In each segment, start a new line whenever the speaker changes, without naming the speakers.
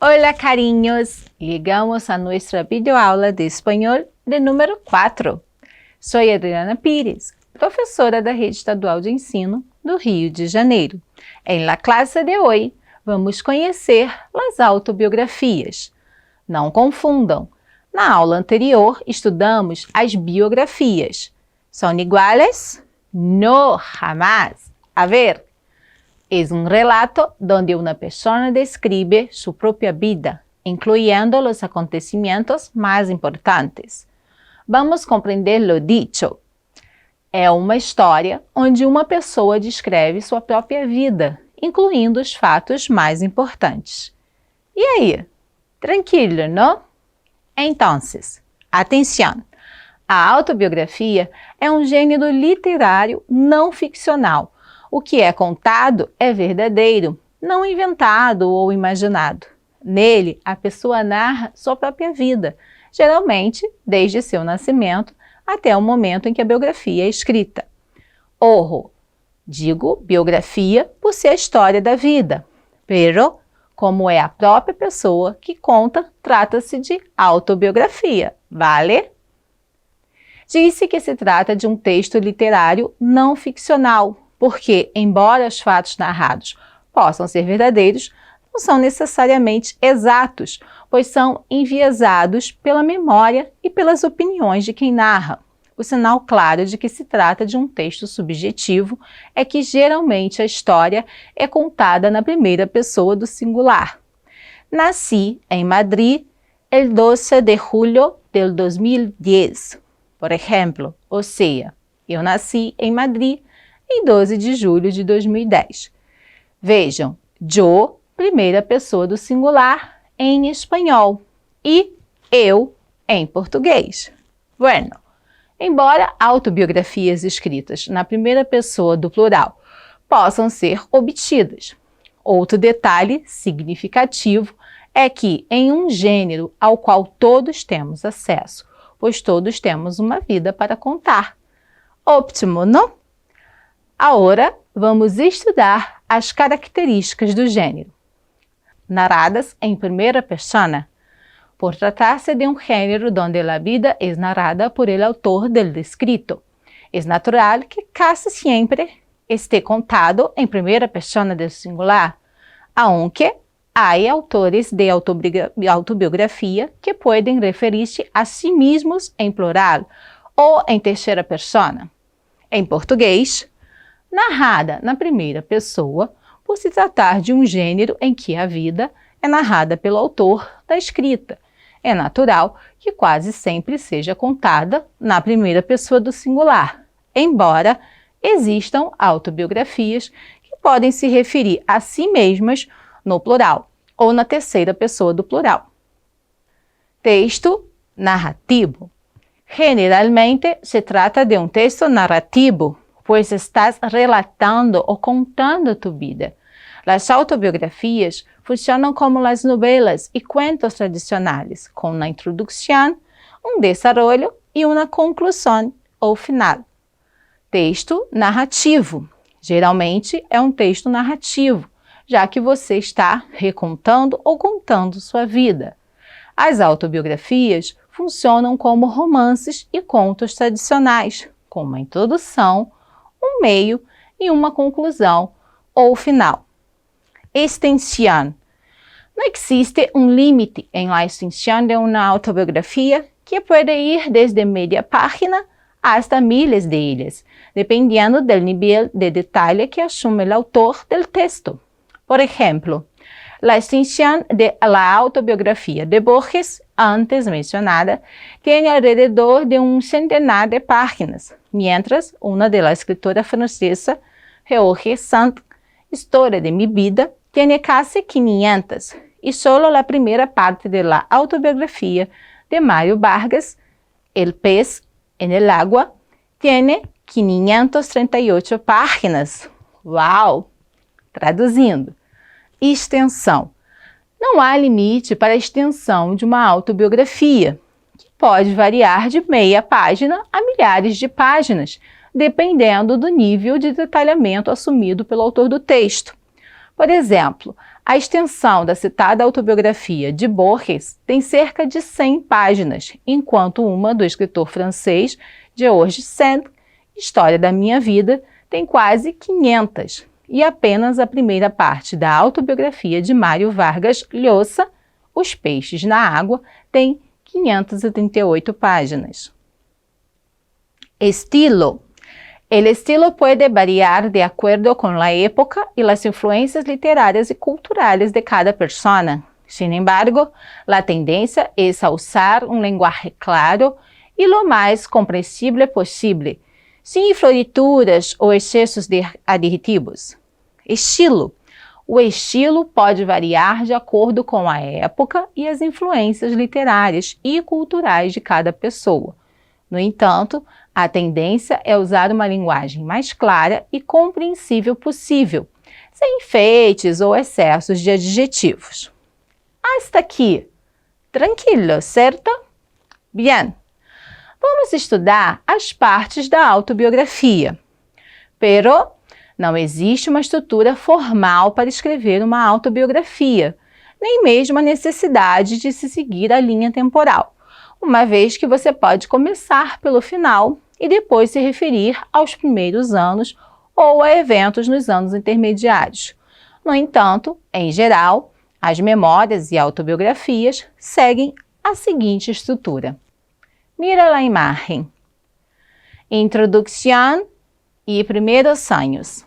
Hola, cariños! Llegamos a nuestra videoaula de espanhol de número 4. Sou Adriana Pires, professora da Rede Estadual de Ensino do Rio de Janeiro. Em la classe de hoje, vamos conhecer as autobiografias. Não confundam! Na aula anterior, estudamos as biografias. ¿Son iguales? No, jamás. A ver, es un relato donde una persona describe su propia vida, incluyendo los acontecimientos más importantes. Vamos compreender lo dicho. É uma história onde uma pessoa descreve sua própria vida, incluindo os fatos mais importantes. E aí? Tranquilo, não? Entonces, atenção! A autobiografia é um gênero literário não ficcional. O que é contado é verdadeiro, não inventado ou imaginado. Nele, a pessoa narra sua própria vida, geralmente desde seu nascimento até o momento em que a biografia é escrita. Ojo, digo biografia por ser a história da vida, pero como é a própria pessoa que conta, trata-se de autobiografia, vale? Disse que se trata de um texto literário não ficcional, porque, embora os fatos narrados possam ser verdadeiros, não são necessariamente exatos, pois são enviesados pela memória e pelas opiniões de quem narra. O sinal claro de que se trata de um texto subjetivo é que, geralmente, a história é contada na primeira pessoa do singular. Nasci em Madrid el 12 de julio del 2010. Por exemplo, ou seja, eu nasci em Madrid em 12 de julho de 2010. Vejam, yo, primeira pessoa do singular, em espanhol, e eu, em português. Bueno, embora autobiografias escritas na primeira pessoa do plural possam ser obtidas, outro detalhe significativo é que em um gênero ao qual todos temos acesso, pois todos temos uma vida para contar. Óptimo, não? Agora, vamos estudar as características do gênero. Narradas em primeira persona. Por tratar-se de um gênero donde a vida é narrada por el autor del descrito, é natural que casi sempre esté contado em primeira persona del singular, aunque há autores de autobiografia que podem referir-se a si mesmos em plural ou em terceira persona. Em português, narrada na primeira pessoa, por se tratar de um gênero em que a vida é narrada pelo autor da escrita. É natural que quase sempre seja contada na primeira pessoa do singular, embora existam autobiografias que podem se referir a si mesmas no plural ou na terceira pessoa do plural. Texto narrativo. Generalmente se trata de um texto narrativo, pois estás relatando ou contando tu vida. As autobiografias funcionam como as novelas e cuentos tradicionais, com uma introdução, um desarrollo e uma conclusão ou final. Texto narrativo. Geralmente é um texto narrativo, já que você está recontando ou contando sua vida. As autobiografias funcionam como romances e contos tradicionais, com uma introdução, um meio e uma conclusão ou final. Extensão. Não existe um limite em la extensão de uma autobiografia que pode ir desde meia página hasta miles de ellas, dependiendo del nível de detalhe que assume o autor del texto. Por exemplo, la extensión de la autobiografía de Borges, antes mencionada, tiene alrededor de un centenar de páginas, mientras una de la escritora francesa, George Sand, Historia de mi vida, tiene casi 500, y solo la primera parte de la autobiografía de Mario Vargas, El pez en el agua, tiene 538 páginas. Uau! Traduzindo. Extensão. Não há limite para a extensão de uma autobiografia, que pode variar de meia página a milhares de páginas, dependendo do nível de detalhamento assumido pelo autor do texto. Por exemplo, A extensão da citada autobiografia de Borges tem cerca de 100 páginas, enquanto uma do escritor francês Georges Sand, História da Minha Vida, tem quase 500, e apenas a primeira parte da autobiografia de Mário Vargas Llosa, Os Peixes na Água, tem 538 páginas. Estilo. El estilo puede variar de acuerdo con la época y las influencias literarias y culturales de cada persona. Sin embargo, la tendencia es a usar un lenguaje claro y lo más comprensible posible, sin florituras ou excessos de adjetivos. Estilo. O estilo pode variar de acordo com a época e as influências literárias e culturais de cada pessoa. No entanto, a tendência é usar uma linguagem mais clara e compreensível possível, sem enfeites ou excessos de adjetivos. Hasta aqui. Tranquilo, certo? Bien. Vamos estudar as partes da autobiografia. Pero não existe uma estrutura formal para escrever uma autobiografia, nem mesmo a necessidade de se seguir a linha temporal, uma vez que você pode começar pelo final e depois se referir aos primeiros anos ou a eventos nos anos intermediários. No entanto, em geral, as memórias e autobiografias seguem a seguinte estrutura. Mira a imagem. Introdução e primeiros anos.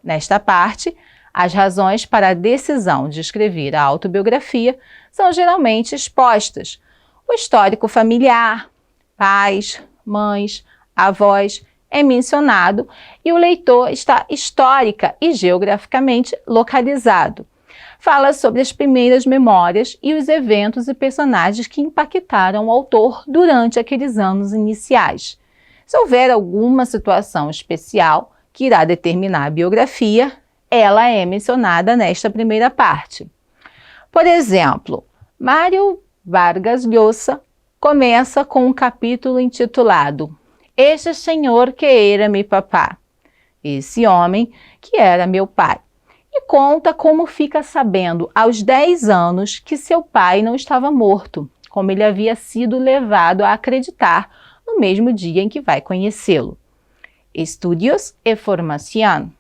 Nesta parte, as razões para a decisão de escrever a autobiografia são geralmente expostas. O histórico familiar, pais, mães, avós é mencionado e o leitor está histórica e geograficamente localizado. Fala sobre as primeiras memórias e os eventos e personagens que impactaram o autor durante aqueles anos iniciais. Se houver alguma situação especial que irá determinar a biografia, ela é mencionada nesta primeira parte. Por exemplo, Mário Vargas Llosa começa com um capítulo intitulado Este senhor que era meu papá, esse homem que era meu pai, e conta como fica sabendo aos 10 anos que seu pai não estava morto, como ele havia sido levado a acreditar no mesmo dia em que vai conhecê-lo. Estudios e formação.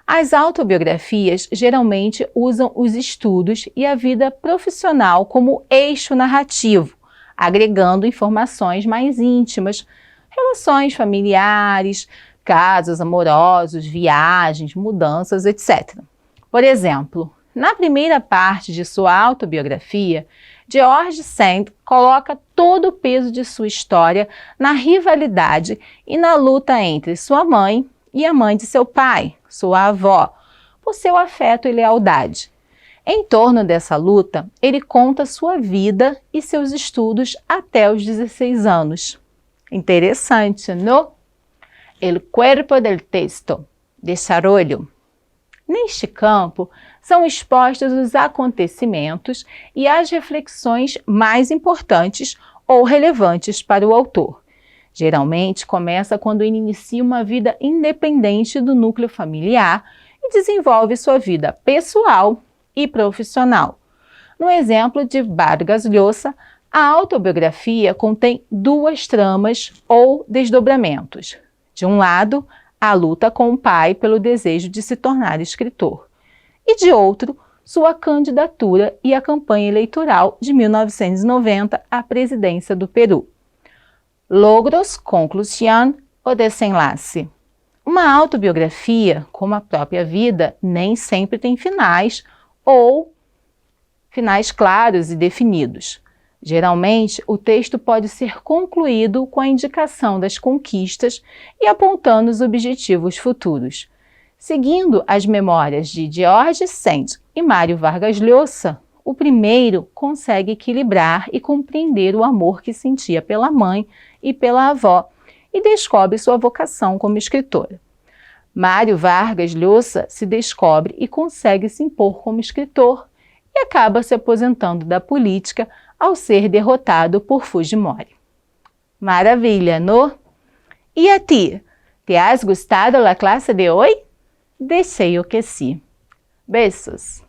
As autobiografias geralmente usam os estudos e a vida profissional como eixo narrativo, agregando informações mais íntimas, relações familiares, casos amorosos, viagens, mudanças, etc. Por exemplo, na primeira parte de sua autobiografia, Georges Sand coloca todo o peso de sua história na rivalidade e na luta entre sua mãe e a mãe de seu pai, sua avó, por seu afeto e lealdade. Em torno dessa luta, ele conta sua vida e seus estudos até os 16 anos. Interessante, não? El cuerpo del texto, desarrollo. Neste campo, são expostos os acontecimentos e as reflexões mais importantes ou relevantes para o autor. Geralmente, começa quando ele inicia uma vida independente do núcleo familiar e desenvolve sua vida pessoal e profissional. No exemplo de Vargas Llosa, a autobiografia contém 2 tramas ou desdobramentos. De um lado, a luta com o pai pelo desejo de se tornar escritor, e de outro, sua candidatura e a campanha eleitoral de 1990 à presidência do Peru. Logros, conclusão ou desenlace. Uma autobiografia, como a própria vida, nem sempre tem finais ou finais claros e definidos. Geralmente, o texto pode ser concluído com a indicação das conquistas e apontando os objetivos futuros. Seguindo as memórias de Georges Sand e Mário Vargas Llosa, o primeiro consegue equilibrar e compreender o amor que sentia pela mãe e pela avó e descobre sua vocação como escritora. Mário Vargas Llosa se descobre e consegue se impor como escritor e acaba se aposentando da política ao ser derrotado por Fujimori. Maravilha, não? E a ti? ¿Te has gustado la clase de hoy? Deseo que sí. Besos!